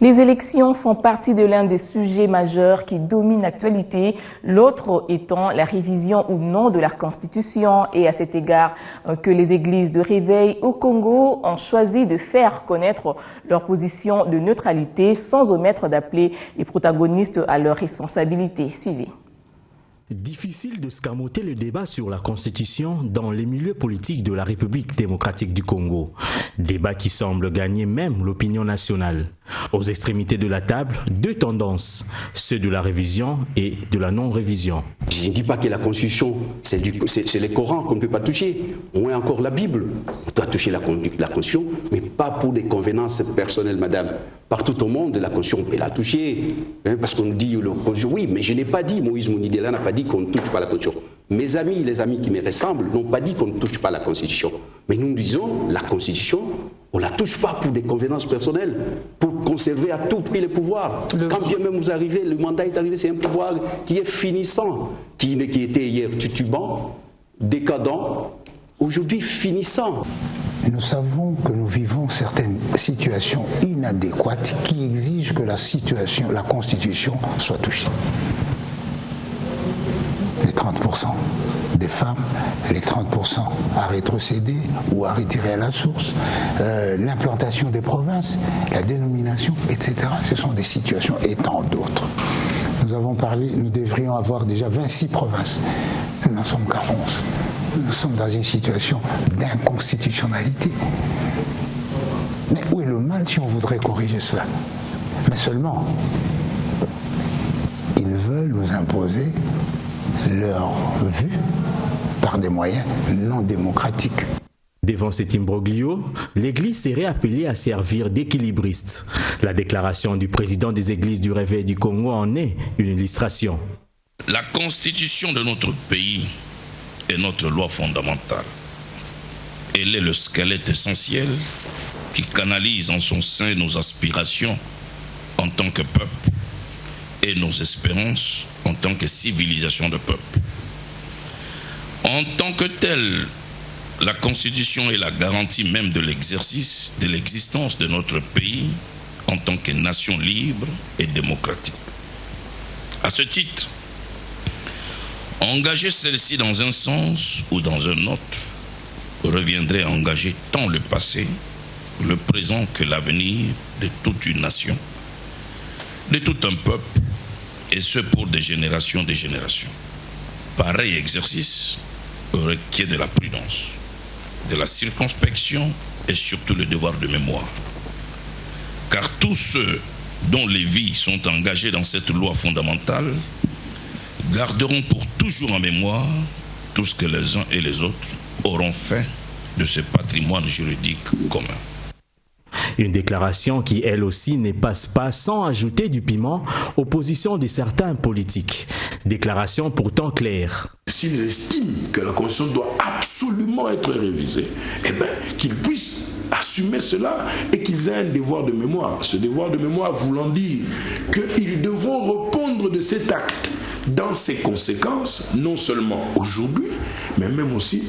Les élections font partie de l'un des sujets majeurs qui dominent l'actualité, l'autre étant la révision ou non de la Constitution. Et à cet égard que les églises de réveil au Congo ont choisi de faire connaître leur position de neutralité sans omettre d'appeler les protagonistes à leur responsabilité. Suivez. Difficile de scamoter le débat sur la Constitution dans les milieux politiques de la République démocratique du Congo. Débat qui semble gagner même l'opinion nationale. Aux extrémités de la table, deux tendances, ceux de la révision et de la non-révision. Je ne dis pas que la Constitution, c'est le Coran qu'on ne peut pas toucher. On a encore la Bible. On doit toucher la Constitution, mais pas pour des convenances personnelles, madame. Partout au monde, la Constitution, on peut la toucher. Parce qu'on nous dit, oui, mais je n'ai pas dit, Moïse Mounidela n'a pas dit qu'on ne touche pas la Constitution. Mes amis, les amis qui me ressemblent, n'ont pas dit qu'on ne touche pas la Constitution. Mais nous disons, la Constitution, on ne la touche pas pour des convenances personnelles, pour conserver à tout prix les pouvoirs. Quand bien même vous arrivez, le mandat est arrivé, c'est un pouvoir qui est finissant, qui était hier titubant, décadent, aujourd'hui finissant. Nous savons que nous vivons certaines situations inadéquates qui exigent que la Constitution soit touchée. Les 30% des femmes, les 30% à rétrocéder ou à retirer à la source, l'implantation des provinces, la dénomination, etc. Ce sont des situations et tant d'autres. Nous avons parlé, nous devrions avoir déjà 26 provinces. Nous n'en sommes qu'à 11. Nous sommes dans une situation d'inconstitutionnalité. Mais où est le mal si on voudrait corriger cela? Mais seulement, ils veulent nous imposer leur vue par des moyens non démocratiques. Devant cet imbroglio, l'Église serait appelée à servir d'équilibriste. La déclaration du président des Églises du Réveil du Congo en est une illustration. La constitution de notre pays est notre loi fondamentale. Elle est le squelette essentiel qui canalise en son sein nos aspirations en tant que peuple et nos espérances en tant que civilisation de peuple. En tant que telle, la Constitution est la garantie même de l'exercice de l'existence de notre pays en tant que nation libre et démocratique. À ce titre, engager celle-ci dans un sens ou dans un autre reviendrait à engager tant le passé, le présent que l'avenir de toute une nation, de tout un peuple, et ce pour des générations. Pareil exercice requiert de la prudence, de la circonspection et surtout le devoir de mémoire. Car tous ceux dont les vies sont engagées dans cette loi fondamentale garderont pour toujours en mémoire tout ce que les uns et les autres auront fait de ce patrimoine juridique commun. Une déclaration qui, elle aussi, ne passe pas sans ajouter du piment aux positions de certains politiques. Déclaration pourtant claire. S'ils estiment que la Constitution doit absolument être révisée, eh bien, qu'ils puissent assumer cela et qu'ils aient un devoir de mémoire. Ce devoir de mémoire voulant dire qu'ils devront répondre de cet acte dans ses conséquences, non seulement aujourd'hui, mais même aussi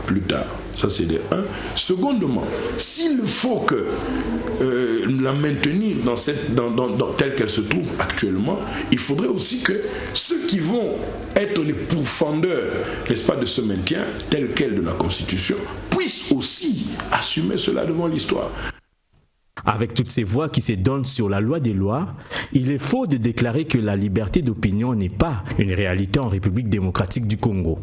plus tard. Ça, c'est de 1. Secondement, s'il faut que la maintenir telle qu'elle se trouve actuellement, il faudrait aussi que ceux qui vont être les pourfendeurs, n'est-ce pas, de ce maintien tel quel de la Constitution, puissent aussi assumer cela devant l'histoire. Avec toutes ces voix qui se donnent sur la loi des lois, il est faux de déclarer que la liberté d'opinion n'est pas une réalité en République démocratique du Congo.